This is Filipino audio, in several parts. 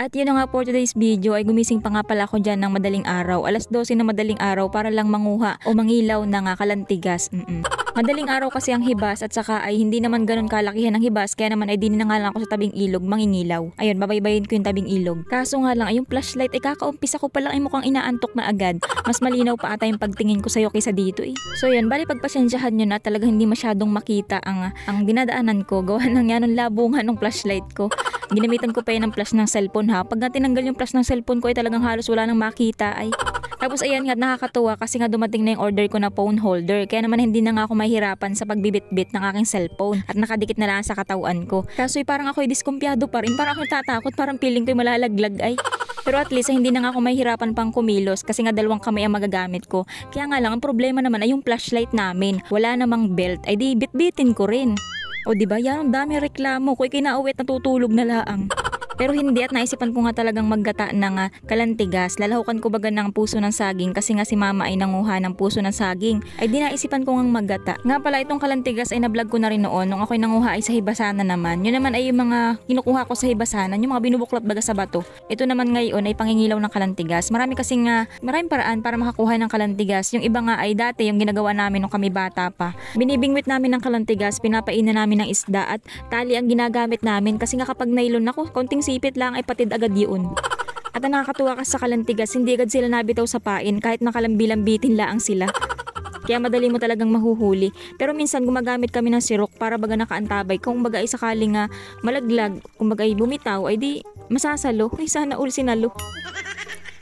At yun na nga for today's video ay gumising pa nga pala ako dyan ng madaling araw. Alas 12 na madaling araw para lang manguha o mangilaw ng kalantigas. Madaling araw kasi ang hibas at saka ay hindi naman ganun kalakihan ng hibas kaya naman ay din na nga lang ako sa tabing ilog mangingilaw. Ayun, babaybayin ko yung tabing ilog. Kaso nga lang ay yung flashlight ay kakaumpisa ko pa lang ay mukhang inaantok na agad. Mas malinaw pa ata yung pagtingin ko sa'yo kaysa dito eh. So yun, bali pagpasensyahan nyo na talagang hindi masyadong makita ang dinadaanan ko. Gawa ng yan ng labungan ng flashlight ko. Ginamitan ko pa yan ng flash ng cellphone ha. Pag nga tinanggal yung flash ng cellphone ko ay talagang halos wala nang makita ay. Tapos ayan nga, nakakatuwa kasi nga dumating na yung order ko na phone holder. Kaya naman hindi na nga ako mahirapan sa pagbibit-bit ng aking cellphone. At nakadikit na lang sa katawan ko. Kaso parang ako ay diskumpiyado pa rin. Parang ako natatakot. Parang feeling ko ay malalaglag ay. Pero at least hindi na nga ako mahirapan pang kumilos kasi nga dalawang kamay ang magagamit ko. Kaya nga lang, ang problema naman ay yung flashlight namin. Wala namang belt. Ay di bit-bitin ko rin. O diba, yan ang dami reklamo ko. Kinauwit natutulog na laang. Pero hindi at naisipan ko nga talagang maggata ng kalantigas. Lalahukan ko baga ng puso ng saging kasi nga si mama ay nanguha ng puso ng saging. Ay di naisipan ko nga maggata. Nga pala itong kalantigas ay nablog ko na rin noon nung ako'y nanguha ay sa hibasanan naman. Yun naman ay yung mga kinukuha ko sa hibasanan, yung mga binubuklot baga sa bato. Ito naman ngayon ay pangingilaw ng kalantigas. Marami kasing maraming paraan para makakuha ng kalantigas. Yung iba nga ay dati yung ginagawa namin nung kami bata pa. Binibingwit namin ng kalantigas, pinapainan namin ng isda at tali ang ginagamit namin kasi nga kapag nailon ako, konting sipit lang ay patid agad yun. At ang nakakatuwa kasi sa kalantigas, hindi agad sila nabitaw sa pain kahit nakalambi-lambitin laang sila. Kaya madali mo talagang mahuhuli. Pero minsan gumagamit kami ng sirok para baga nakaantabay. Kung baga ay sakaling malaglag, kung baga ay bumitaw, ay di masasalo. Ay sana all sinalo.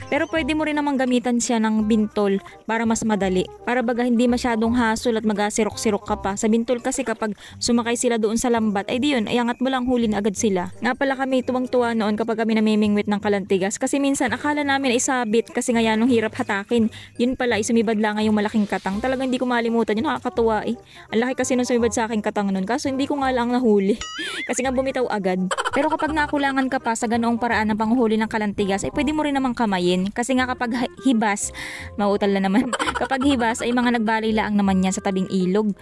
Pero pwede mo rin namang gamitan siya ng bintol para mas madali. Para baga hindi masyadong hasol at magasirok-sirok ka pa. Sa bintol kasi kapag sumakay sila doon sa lambat, ay di yun, ay angat mo lang huli na agad sila. Nga pala kami tuwang-tuwa noon kapag kami namimingwit ng kalantigas. Kasi minsan akala namin ay sabit kasi nga yan ang hirap hatakin. Yun pala ay sumibad lang yung malaking katang. Talagang hindi ko malimutan yun, nakakatuwa eh. Ang laki kasi nung sumibad sa aking katang noon. Kaso hindi ko nga lang nahuli. Kasi nga bumitaw agad. Pero kapag nakulangan ka pa sa ganoong paraan ng panghuli ng kalantigas, ay pwede mo rin namang kamayin. Kasi nga kapag hibas, mautal na naman. Kapag hibas ay mga nagbalay laang naman yan sa tabing ilog.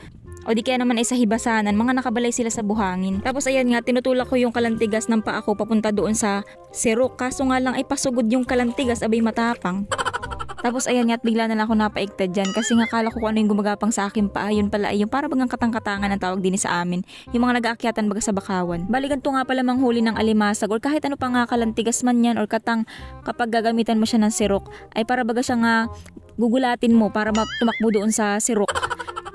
O di kaya naman ay sa hibasanan, mga nakabalay sila sa buhangin. Tapos ayan nga, tinutulak ko yung kalantigas ng paa ko papunta doon sa sirok. Kaso nga lang ay pasugod yung kalantigas, abay matapang. Tapos ayan nga at bigla na lang ako napaigtad dyan kasi nga kala ko kung ano yung gumagapang sa akin paa. Yun pala ay yung para bagang katang-katangan ang tawag din sa amin. Yung mga nag-aakyatan baga sa bakawan. Balikan to nga pala manghuli ng alimasag or kahit ano pa nga kalantigas man yan or katang kapag gagamitan mo siya ng sirok ay para baga siya nga gugulatin mo para tumakbo doon sa sirok.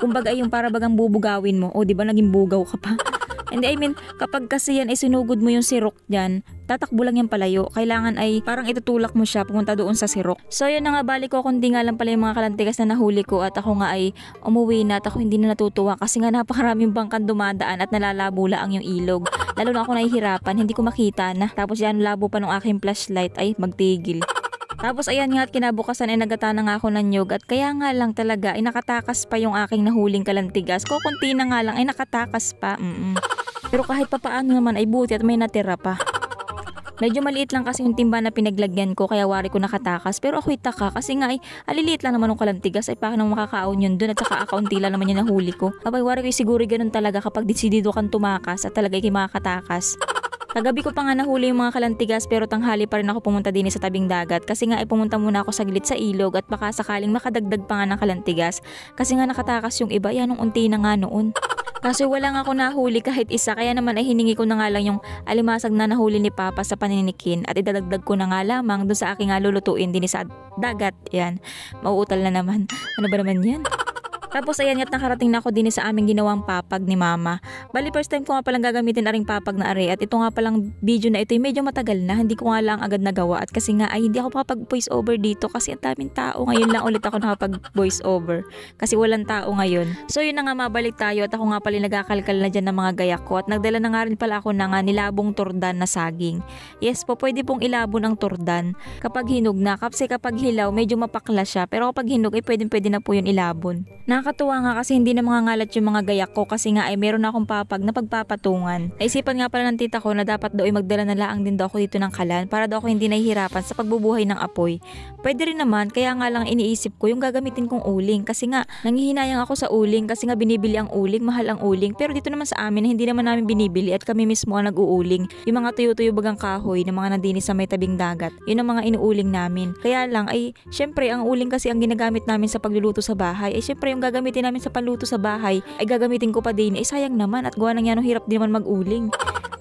Kumbaga ay yung para bagang bubugawin mo. O di ba naging bugaw ka pa? And I mean, kapag kasi yan ay sinugod mo yung sirok dyan, tatakbo lang yan palayo. Kailangan ay parang itutulak mo siya pumunta doon sa sirok. So yun na nga, balik ko kundi nga lang pala yung mga kalantigas na nahuli ko at ako nga ay umuwi na at ako hindi na natutuwa kasi nga napakaraming bangkan dumadaan at nalalabo lang yung ilog. Lalo na ako nahihirapan, hindi ko makita na. Tapos yan, labo pa ng aking flashlight ay magtigil. Tapos ayan nga at kinabukasan ay nagata na nga ako ng nyog at kaya nga lang talaga ay nakatakas pa yung aking nahuling kalantigas. Kukunti na nga lang ay nakatakas pa. Pero kahit papaano naman ay buti at may natira pa. Medyo maliit lang kasi yung timba na pinaglagyan ko kaya wari ko nakatakas. Pero ako'y taka kasi nga ay aliliit lang naman yung kalantigas ay paano makakaon yun dun at saka akaunti lang naman yung nahuli ko. Abay wari ko siguro ganun talaga kapag desidido kang tumakas at talaga ay makakatakas. Kagabi ko pa nga nahuli yung mga kalantigas pero tanghali pa rin ako pumunta din sa tabing dagat kasi nga ay pumunta muna ako saglit sa ilog at baka sakaling makadagdag pa nga ng kalantigas kasi nga nakatakas yung iba yan nung unti na nga noon. Kaso wala nga ako nahuli kahit isa kaya naman ay hiningi ko na nga lang yung alimasag na nahuli ni Papa sa paninikin at idadagdag ko na nga lamang dun sa aking lulutuin din sa dagat. Yan, mauutal na naman. Ano ba naman yan? Tapos ayan nga't nakarating na ako din sa aming ginawang papag ni Mama. Bali first time ko nga palang gagamitin aring papag na are at ito nga palang video na ito ay medyo matagal na. Hindi ko nga lang agad nagawa at kasi nga ay hindi ako makapag voice over dito kasi ang daming tao. Ngayon lang ulit ako nakapag voice over kasi walang tao ngayon. So yun na nga, mabalik tayo at ako nga pala nagakalkal na dyan ng mga gayak ko at nagdala na nga rin pala ako ng nilabong turdan na saging. Yes po, pwede pong ilabon ang turdan kapag hinog na kasi kapag hilaw medyo mapakla siya pero kapag hinog ay pwede na po yun ilabon. Nakakatuwa nga kasi hindi na mangangalat yung mga gayak ko kasi nga ay meron na akong papag na pagpapatungan. Naisipan nga pala ng tita ko na dapat daw ay magdala na laang din daw ako dito ng kalan para daw ako hindi nahihirapan sa pagbubuhay ng apoy. Pwede rin naman, kaya nga lang iniisip ko yung gagamitin kong uling kasi nga nanghihinayang ako sa uling kasi nga binibili ang uling, mahal ang uling. Pero dito naman sa amin hindi naman namin binibili at kami mismo ang nag-uuling. Yung mga tuyo-tuyo bagang kahoy na mga nandinis sa may tabing dagat, yun ang mga inuuling namin. Kaya lang ay syempre ang uling kasi ang ginagamit namin sa pagluluto sa bahay. Ay syempre yung gagamitin namin sa panluto sa bahay ay gagamitin ko pa din. Ay sayang naman at gawa ng yan hirap din naman mag-uling.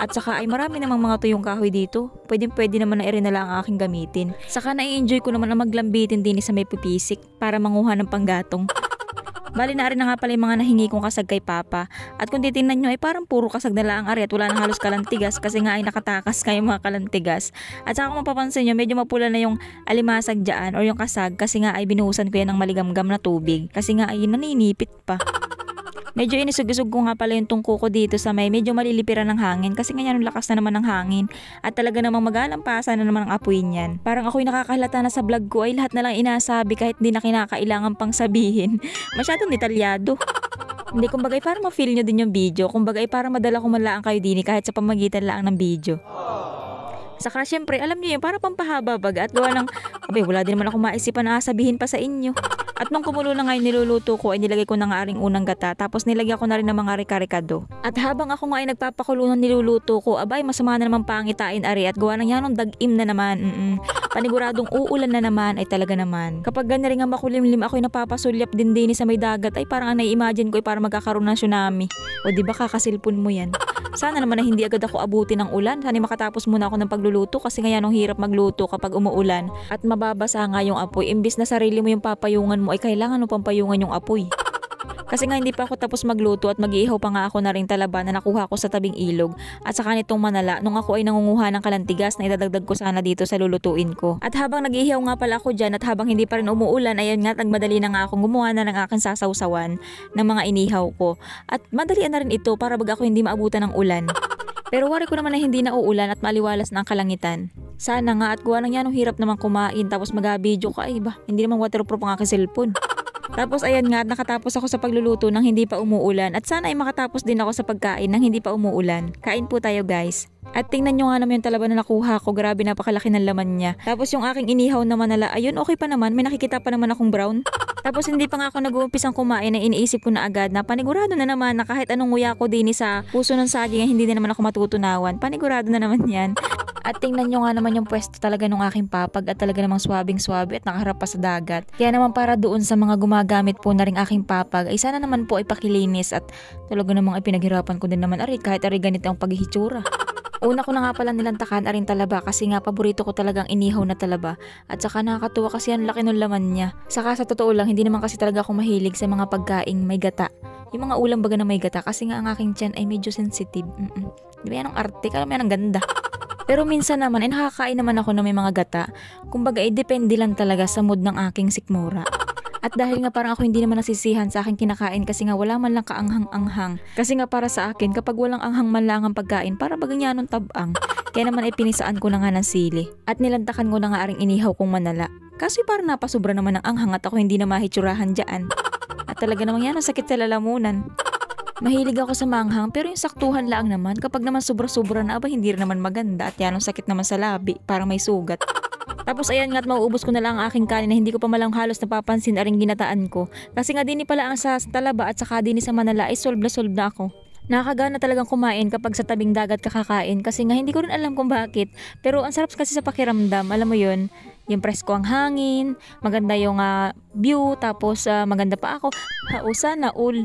At saka ay marami namang mga tuyong kahoy dito. Pwede naman na irinala ang aking gamitin. Saka na-enjoy ko naman ang maglambitin din sa may pipisik para manguha ng panggatong. Bali na rin na nga pala yung mga nahingi kong kasag kay Papa. At kung titingnan nyo ay parang puro kasag na lang ari at wala na halos kalantigas kasi nga ay nakatakas kayo mga kalantigas. At saka kung mapapansin nyo medyo mapula na yung alimasag dyan or yung kasag kasi nga ay binuhusan ko yan ng maligamgam na tubig. Kasi nga ay naninipit pa. Medyo inisug-isug ko nga pala yung tungko ko dito sa may medyo malilipiran ng hangin kasi nga yan lakas na naman ng hangin at talaga namang magalampasan na naman ang apoy niyan. Parang ako'y nakakahalata na sa vlog ko ay lahat na lang inasabi kahit di na kinakailangan pang sabihin. Masyadong detalyado. Hindi, kumbagay para ma-feel nyo din yung video. Kumbagay para madala ko man lang kayo din kahit sa pamagitan lang ng video. Saka syempre, alam niyo yun, para pampahaba baga at gawa ng, abay, wala din naman ako maisipan na sabihin pa sa inyo. At nung kumulo na ngayon niluluto ko ay nilagay ko na nga aring unang gata tapos nilagyan ko na rin ng mga rika-rikado. At habang ako nga ay nagpapakulo ng niluluto ko, abay masama na naman pangitain ari at gawa ng yan nung dag-im na naman. Paniguradong uulan na naman ay talaga naman. Kapag ganyan rin nga makulimlim ako'y napapasulyap din sa may dagat ay parang ang nai-imagine ko ay parang magkakaroon ng tsunami. O di ba kakasilpon mo yan? Sana naman na hindi agad ako abutin ng ulan. Sana makatapos muna ako ng pagluluto kasi ngayon ang hirap magluto kapag umuulan at mababasa nga yung apoy. Imbis na sarili mo yung papayungan mo ay kailangan mo pampayungan yung apoy. Kasi nga hindi pa ako tapos magluto at mag-iihaw pa nga ako na ring talaba na nakuha ko sa tabing ilog at saka nitong manala nung ako ay nangunguha ng kalantigas na idadagdag ko sana dito sa lulutuin ko. At habang nag-iihaw nga pala ako dyan at habang hindi pa rin umuulan, ayun nga nagmadali na nga akong gumawa na ng aking sasawsawan ng mga inihaw ko. At madalian na rin ito para baga ako hindi maabutan ng ulan. Pero wari ko naman na hindi na uulan at maliwalas na ang kalangitan. Sana nga at gawa ng yan, hirap naman kumain tapos mag-video ka, ay ba, hindi naman waterproof ang aking cellphone. Tapos ayan nga, nakatapos ako sa pagluluto nang hindi pa umuulan at sana ay makatapos din ako sa pagkain nang hindi pa umuulan. Kain po tayo guys. At tingnan nyo nga naman yung talaba na nakuha ko, grabe napakalaki ng laman niya. Tapos yung aking inihaw na manala, ayun okay pa naman, may nakikita pa naman akong brown. Tapos hindi pa nga ako nag-uumpisang kumain na iniisip ko na agad na panigurado na naman na kahit anong nguya ko din sa puso ng saging hindi na naman ako matutunawan. Panigurado na naman yan. At tingnan nyo nga naman yung pwesto talaga ng aking papag at talaga namang swabing-swabe at nakaharap pa sa dagat. Kaya naman para doon sa mga gumagamit po na rin aking papag ay sana naman po ay pakilinis at talaga namang ay pinaghirapan ko din naman kahit ganito ang paghihitsura. Una ko na nga pala nilantakan aring talaba kasi nga paborito ko talagang inihaw na talaba at saka nakakatuwa kasi ang laki ng laman niya. Saka sa totoo lang hindi naman kasi talaga ako mahilig sa mga pagkaing may gata. Yung mga ulam baga na may gata kasi nga ang aking tiyan ay medyo sensitive. Di ba yan ang arte? Kala mo yan ang ganda. Pero minsan naman ay nakakain naman ako na may mga gata. Kumbaga ay depende lang talaga sa mood ng aking sikmura. At dahil nga parang ako hindi naman nasisihan sa aking kinakain kasi nga wala man lang kaanghang-anghang. Kasi nga para sa akin kapag walang anghang man lang ang pagkain para bagang yan tabang. Kaya naman ay pinisaan ko na nga ng sili. At nilantakan ko na nga aring inihaw kong manala. Kasi parang napasubra naman ng anghang at ako hindi na mahitsurahan dyan. At talaga namang yan ang sakit sa lalamunan. Mahilig ako sa manghang pero yung saktuhan lang naman kapag naman sobra-sobra na hindi rin naman maganda at yan ang sakit naman sa labi para may sugat. Tapos ayan nga at mauubos ko na lang ang aking kanin na hindi ko pa malang halos napapansin aring ginataan ko. Kasi nga din pala ang sa talaba at saka din sa manala ay solve na ako. Nakakagana talagang kumain kapag sa tabing dagat kakakain kasi nga hindi ko rin alam kung bakit. Pero ang sarap kasi sa pakiramdam, alam mo yun, yung presko ang hangin, maganda yung view, tapos maganda pa ako. Sana all.